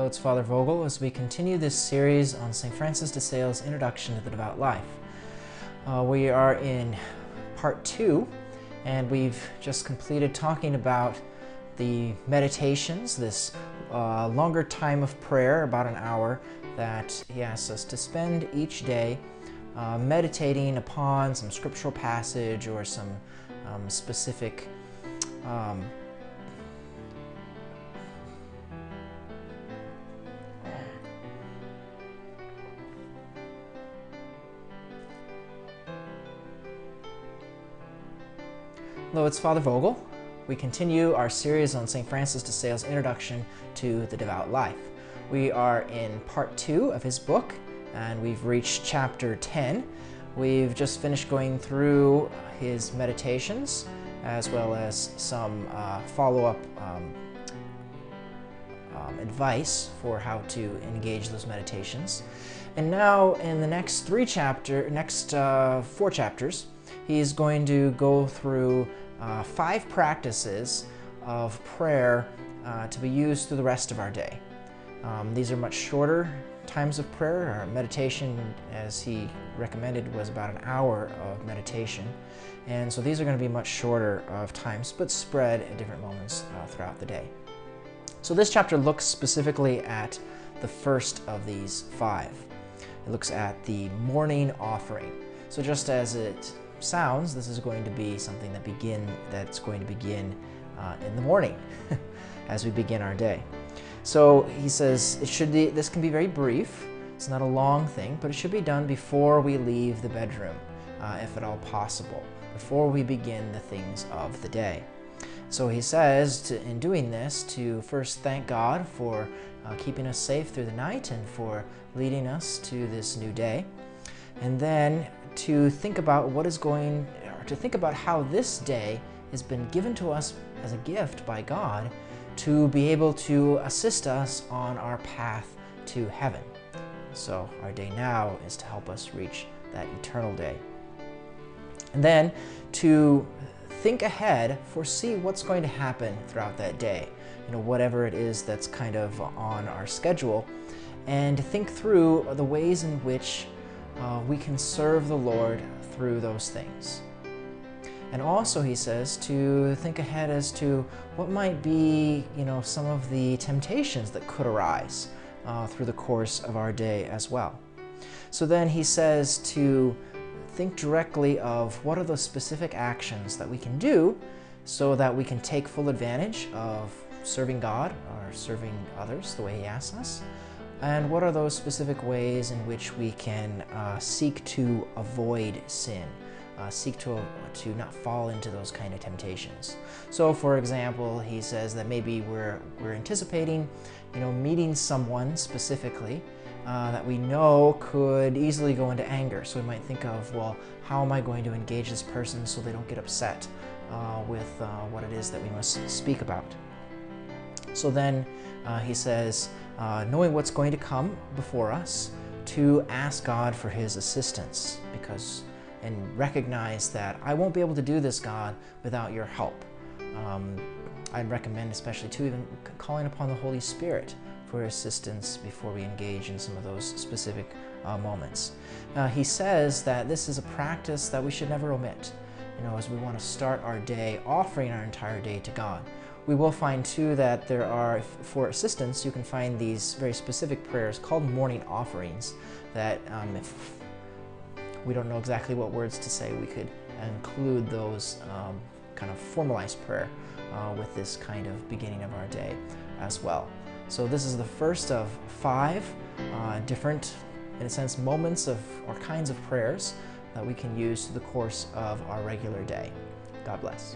Hello, it's Father Vogel as we continue this series on St. Francis de Sales' Introduction to the Devout Life. We are in part 2, and we've just completed talking about the meditations, this longer time of prayer, about an hour, that he asks us to spend each day meditating upon some scriptural passage or some specific Hello, it's Father Vogel. We continue our series on St. Francis de Sales' Introduction to the Devout Life. We are in part 2 of his book, and we've reached chapter 10. We've just finished going through his meditations, as well as some follow-up advice for how to engage those meditations. And now, in the next 4 chapters, he's going to go through 5 practices of prayer to be used through the rest of our day. These are much shorter times of prayer. Our meditation, as he recommended, was about an hour of meditation. And so these are going to be much shorter of times, but spread at different moments throughout the day. So this chapter looks specifically at the first of these 5. It looks at the morning offering. So just as it sounds, this is going to be something that's going to begin in the morning as we begin our day. So he says this can be very brief. It's not a long thing, but it should be done before we leave the bedroom, if at all possible, before we begin the things of the day. So he says, in doing this, to first thank God for keeping us safe through the night and for leading us to this new day, and then to think about how this day has been given to us as a gift by God to be able to assist us on our path to heaven. So our day now is to help us reach that eternal day. And then to think ahead, foresee what's going to happen throughout that day, whatever it is that's kind of on our schedule, and think through the ways in which we can serve the Lord through those things. And also, he says, to think ahead as to what might be, some of the temptations that could arise through the course of our day as well. So then he says to think directly of what are the specific actions that we can do so that we can take full advantage of serving God or serving others the way he asks us. And what are those specific ways in which we can seek to avoid sin, seek to not fall into those kind of temptations. So, for example, he says that maybe we're anticipating, meeting someone specifically that we know could easily go into anger. So we might think of, well, how am I going to engage this person so they don't get upset with what it is that we must speak about? So then he says, knowing what's going to come before us, to ask God for his assistance, and recognize that I won't be able to do this, God, without your help. I'd recommend especially to even calling upon the Holy Spirit for assistance before we engage in some of those specific moments. He says that this is a practice that we should never omit, as we want to start our day offering our entire day to God. We will find too that there are, for assistance, you can find these very specific prayers called morning offerings that if we don't know exactly what words to say, we could include those kind of formalized prayer with this kind of beginning of our day as well. So this is the first of 5 different, in a sense, moments or kinds of prayers that we can use through the course of our regular day. God bless.